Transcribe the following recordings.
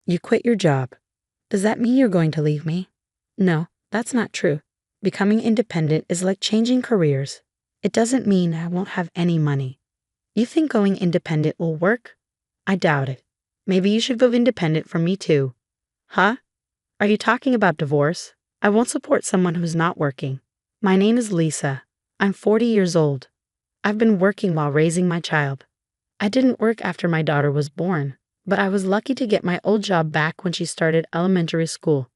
You quit your job. Does that mean you're going to leave me? No, that's not true. Becoming independent is like changing careers. It doesn't mean I won't have any money. You think going independent will work? I doubt it. Maybe you should go independent from me too. Huh? Are you talking about divorce? I won't support someone who's not working. My name is Lisa. I'm 40 years old. I've been working while raising my child. I didn't work after my daughter was born, but I was lucky to get my old job back when she started elementary school.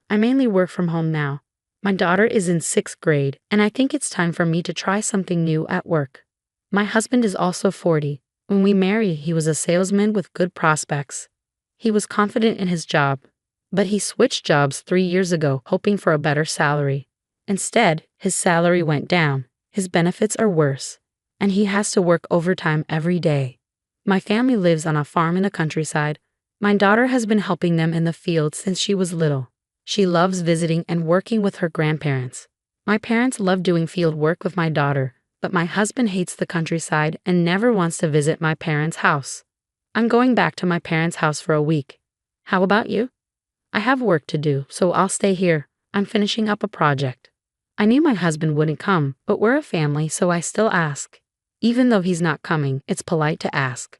I mainly work from home now. My daughter is in 6th grade, and I think it's time for me to try something new at work. My husband is also 40. When we married, he was a salesman with good prospects. He was confident in his job, but he switched jobs 3 years ago, hoping for a better salary. Instead, his salary went down, his benefits are worse, and he has to work overtime every day. My family lives on a farm in the countryside. My daughter has been helping them in the field since she was little. She loves visiting and working with her grandparents. My parents love doing field work with my daughter, but my husband hates the countryside and never wants to visit my parents' house. I'm going back to my parents' house for a week. How about you? I have work to do, so I'll stay here. I'm finishing up a project. I knew my husband wouldn't come, but we're a family, so I still ask. Even though he's not coming, it's polite to ask.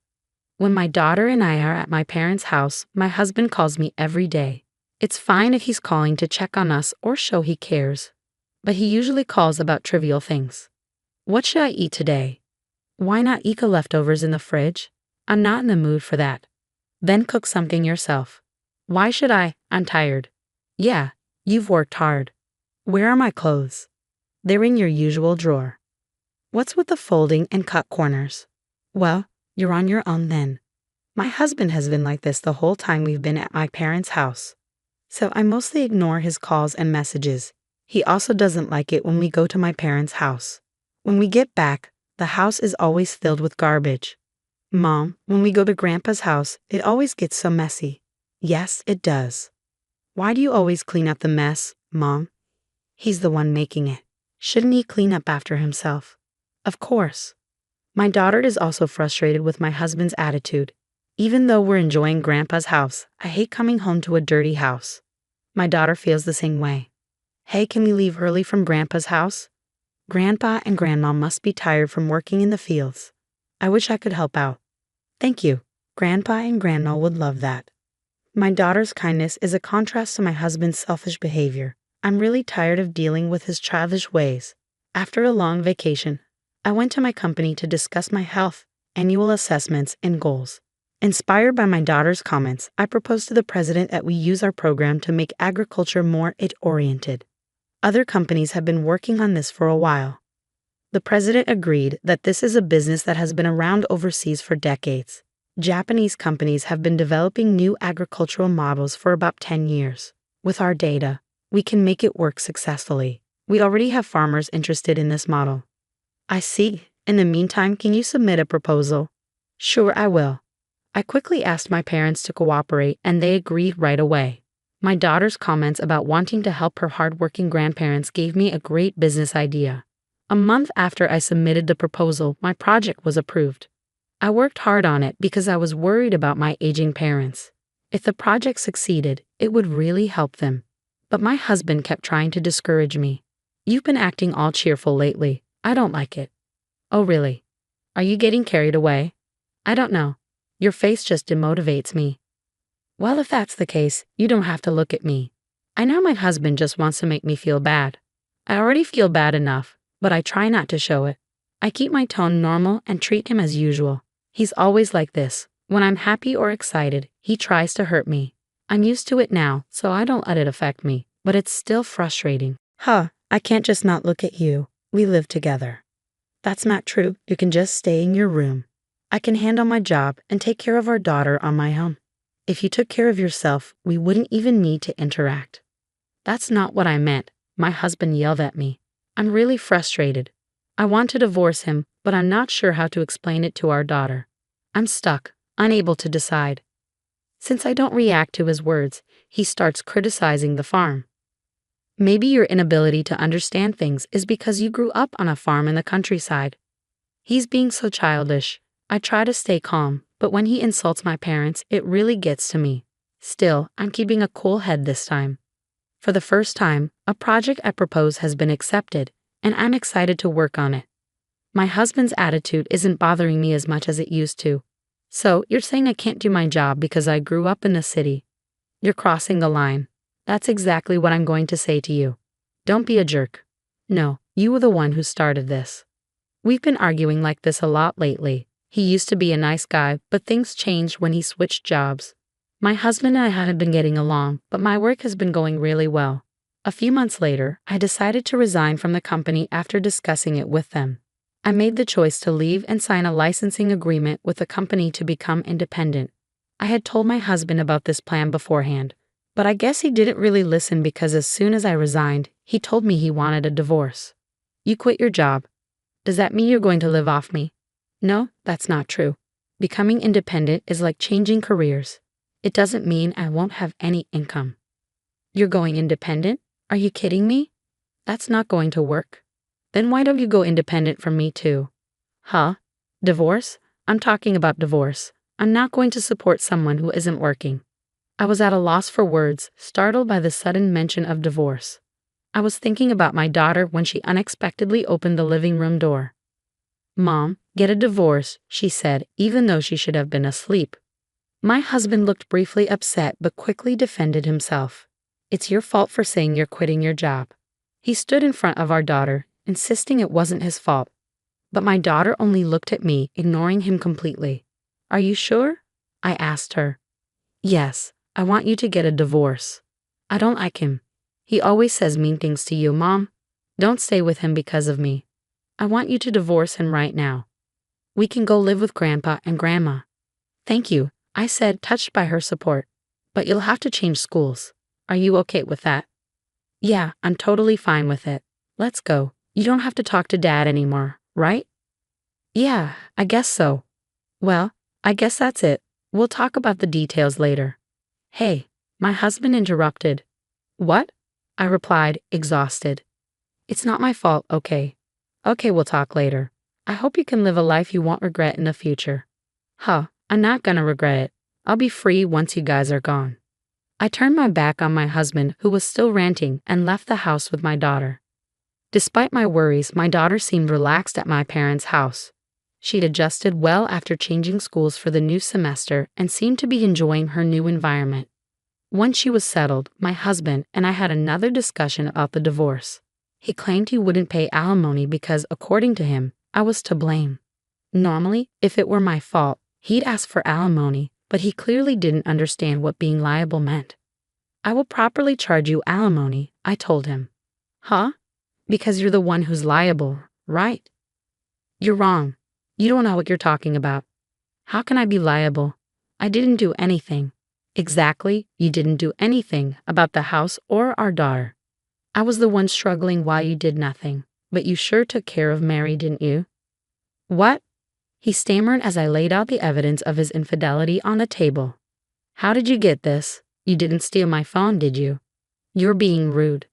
When my daughter and I are at my parents' house, my husband calls me every day. It's fine if he's calling to check on us or show he cares, but he usually calls about trivial things. What should I eat today? Why not eat the leftovers in the fridge? I'm not in the mood for that. Then cook something yourself. Why should I? I'm tired. Yeah, you've worked hard. Where are my clothes? They're in your usual drawer. What's with the folding and cut corners? Well, you're on your own then. My husband has been like this the whole time we've been at my parents' house, so I mostly ignore his calls and messages. He also doesn't like it when we go to my parents' house. When we get back, the house is always filled with garbage. Mom, when we go to Grandpa's house, it always gets so messy. Yes, it does. Why do you always clean up the mess, Mom? He's the one making it. Shouldn't he clean up after himself? Of course. My daughter is also frustrated with my husband's attitude. Even though we're enjoying Grandpa's house, I hate coming home to a dirty house. My daughter feels the same way. Hey, can we leave early from Grandpa's house? Grandpa and Grandma must be tired from working in the fields. I wish I could help out. Thank you. Grandpa and Grandma would love that. My daughter's kindness is a contrast to my husband's selfish behavior. I'm really tired of dealing with his childish ways. After a long vacation, I went to my company to discuss my health, annual assessments, and goals. Inspired by my daughter's comments, I proposed to the president that we use our program to make agriculture more it-oriented. Other companies have been working on this for a while. The president agreed that this is a business that has been around overseas for decades. Japanese companies have been developing new agricultural models for about 10 years. With our data, we can make it work successfully. We already have farmers interested in this model. I see. In the meantime, can you submit a proposal? Sure, I will. I quickly asked my parents to cooperate, and they agreed right away. My daughter's comments about wanting to help her hardworking grandparents gave me a great business idea. A month after I submitted the proposal, my project was approved. I worked hard on it because I was worried about my aging parents. If the project succeeded, it would really help them. But my husband kept trying to discourage me. You've been acting all cheerful lately. I don't like it. Oh, really? Are you getting carried away? I don't know. Your face just demotivates me. Well, if that's the case, you don't have to look at me. I know my husband just wants to make me feel bad. I already feel bad enough, but I try not to show it. I keep my tone normal and treat him as usual. He's always like this. When I'm happy or excited, he tries to hurt me. I'm used to it now, so I don't let it affect me, but it's still frustrating. I can't just not look at you. We live together. That's not true. You can just stay in your room. I can handle my job and take care of our daughter on my own. If you took care of yourself, we wouldn't even need to interact. That's not what I meant. My husband yelled at me. I'm really frustrated. I want to divorce him, but I'm not sure how to explain it to our daughter. I'm stuck, unable to decide. Since I don't react to his words, he starts criticizing the farm. Maybe your inability to understand things is because you grew up on a farm in the countryside. He's being so childish. I try to stay calm, but when he insults my parents, it really gets to me. Still, I'm keeping a cool head this time. For the first time, a project I propose has been accepted, and I'm excited to work on it. My husband's attitude isn't bothering me as much as it used to. So, you're saying I can't do my job because I grew up in the city? You're crossing the line. That's exactly what I'm going to say to you. Don't be a jerk. No, you were the one who started this. We've been arguing like this a lot lately. He used to be a nice guy, but things changed when he switched jobs. My husband and I haven't been getting along, but my work has been going really well. A few months later, I decided to resign from the company after discussing it with them. I made the choice to leave and sign a licensing agreement with the company to become independent. I had told my husband about this plan beforehand, but I guess he didn't really listen because as soon as I resigned, he told me he wanted a divorce. You quit your job. Does that mean you're going to live off me? No, that's not true. Becoming independent is like changing careers. It doesn't mean I won't have any income. You're going independent? Are you kidding me? That's not going to work. Then why don't you go independent from me too? Huh? Divorce? I'm talking about divorce. I'm not going to support someone who isn't working. I was at a loss for words, startled by the sudden mention of divorce. I was thinking about my daughter when she unexpectedly opened the living room door. Mom, get a divorce, she said, even though she should have been asleep. My husband looked briefly upset but quickly defended himself. It's your fault for saying you're quitting your job. He stood in front of our daughter, insisting it wasn't his fault. But my daughter only looked at me, ignoring him completely. Are you sure? I asked her. Yes, I want you to get a divorce. I don't like him. He always says mean things to you, Mom. Don't stay with him because of me. I want you to divorce him right now. We can go live with Grandpa and Grandma. Thank you, I said, touched by her support. But you'll have to change schools. Are you okay with that? Yeah, I'm totally fine with it. Let's go. You don't have to talk to Dad anymore, right? Yeah, I guess so. Well, I guess that's it. We'll talk about the details later. Hey, my husband interrupted. What? I replied, exhausted. It's not my fault, okay? Okay, we'll talk later. I hope you can live a life you won't regret in the future. Huh, I'm not gonna regret it. I'll be free once you guys are gone. I turned my back on my husband, who was still ranting, and left the house with my daughter. Despite my worries, my daughter seemed relaxed at my parents' house. She'd adjusted well after changing schools for the new semester and seemed to be enjoying her new environment. Once she was settled, my husband and I had another discussion about the divorce. He claimed he wouldn't pay alimony because, according to him, I was to blame. Normally, if it were my fault, he'd ask for alimony, but he clearly didn't understand what being liable meant. I will properly charge you alimony, I told him. Huh? Because you're the one who's liable, right? You're wrong. You don't know what you're talking about. How can I be liable? I didn't do anything. Exactly, you didn't do anything about the house or our daughter. I was the one struggling while you did nothing, but you sure took care of Mary, didn't you? What? He stammered as I laid out the evidence of his infidelity on the table. How did you get this? You didn't steal my phone, did you? You're being rude.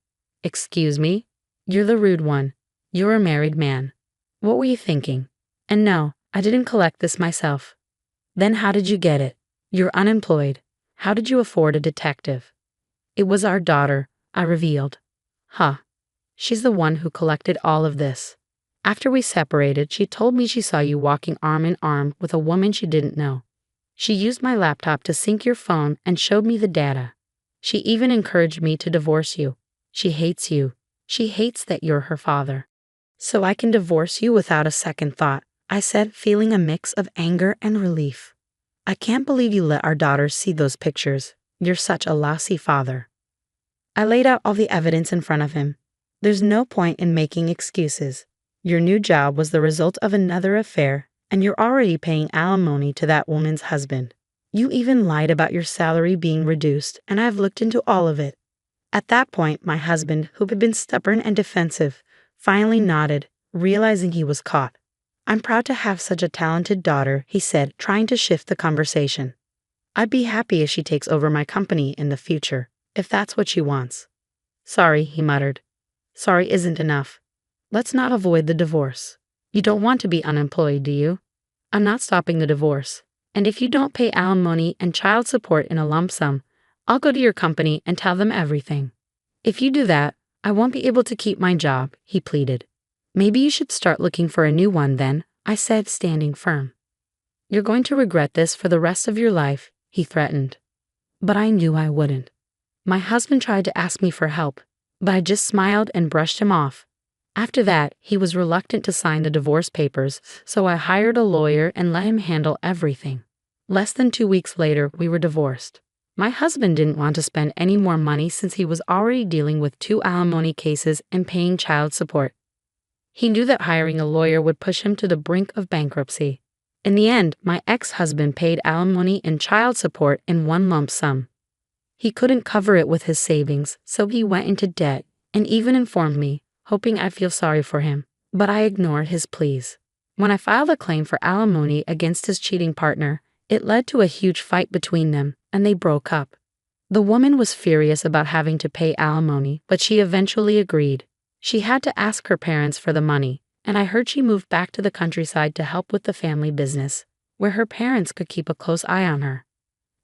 Excuse me? You're the rude one. You're a married man. What were you thinking? And no, I didn't collect this myself. Then how did you get it? You're unemployed. How did you afford a detective? It was our daughter, I revealed. Huh. She's the one who collected all of this. After we separated, she told me she saw you walking arm in arm with a woman she didn't know. She used my laptop to sync your phone and showed me the data. She even encouraged me to divorce you. She hates you. She hates that you're her father. So I can divorce you without a second thought, I said, feeling a mix of anger and relief. I can't believe you let our daughters see those pictures. You're such a lousy father. I laid out all the evidence in front of him. There's no point in making excuses. Your new job was the result of another affair, and you're already paying alimony to that woman's husband. You even lied about your salary being reduced, and I've looked into all of it. At that point, my husband, who had been stubborn and defensive, finally nodded, realizing he was caught. I'm proud to have such a talented daughter, he said, trying to shift the conversation. I'd be happy if she takes over my company in the future, if that's what she wants. Sorry, he muttered. Sorry isn't enough. Let's not avoid the divorce. You don't want to be unemployed, do you? I'm not stopping the divorce. And if you don't pay alimony and child support in a lump sum, I'll go to your company and tell them everything. If you do that, I won't be able to keep my job, he pleaded. Maybe you should start looking for a new one then, I said, standing firm. You're going to regret this for the rest of your life, he threatened. But I knew I wouldn't. My husband tried to ask me for help, but I just smiled and brushed him off. After that, he was reluctant to sign the divorce papers, so I hired a lawyer and let him handle everything. Less than 2 weeks later, we were divorced. My husband didn't want to spend any more money since he was already dealing with 2 alimony cases and paying child support. He knew that hiring a lawyer would push him to the brink of bankruptcy. In the end, my ex-husband paid alimony and child support in one lump sum. He couldn't cover it with his savings, so he went into debt and even informed me, hoping I'd feel sorry for him, but I ignored his pleas. When I filed a claim for alimony against his cheating partner, it led to a huge fight between them, and they broke up. The woman was furious about having to pay alimony, but she eventually agreed. She had to ask her parents for the money, and I heard she moved back to the countryside to help with the family business, where her parents could keep a close eye on her.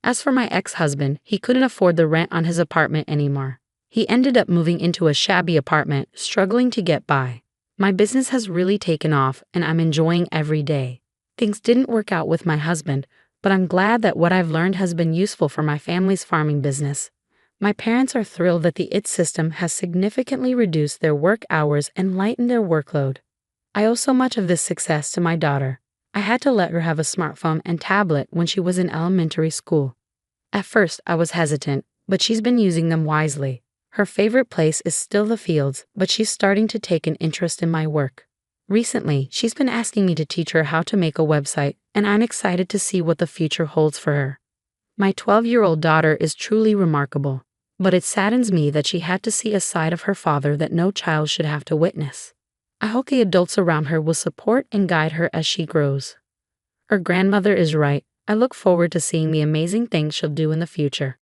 As for my ex-husband, he couldn't afford the rent on his apartment anymore. He ended up moving into a shabby apartment, struggling to get by. My business has really taken off, and I'm enjoying every day. Things didn't work out with my husband, but I'm glad that what I've learned has been useful for my family's farming business. My parents are thrilled that the IT system has significantly reduced their work hours and lightened their workload. I owe so much of this success to my daughter. I had to let her have a smartphone and tablet when she was in elementary school. At first, I was hesitant, but she's been using them wisely. Her favorite place is still the fields, but she's starting to take an interest in my work. Recently, she's been asking me to teach her how to make a website, and I'm excited to see what the future holds for her. My 12-year-old daughter is truly remarkable, but it saddens me that she had to see a side of her father that no child should have to witness. I hope the adults around her will support and guide her as she grows. Her grandmother is right. I look forward to seeing the amazing things she'll do in the future.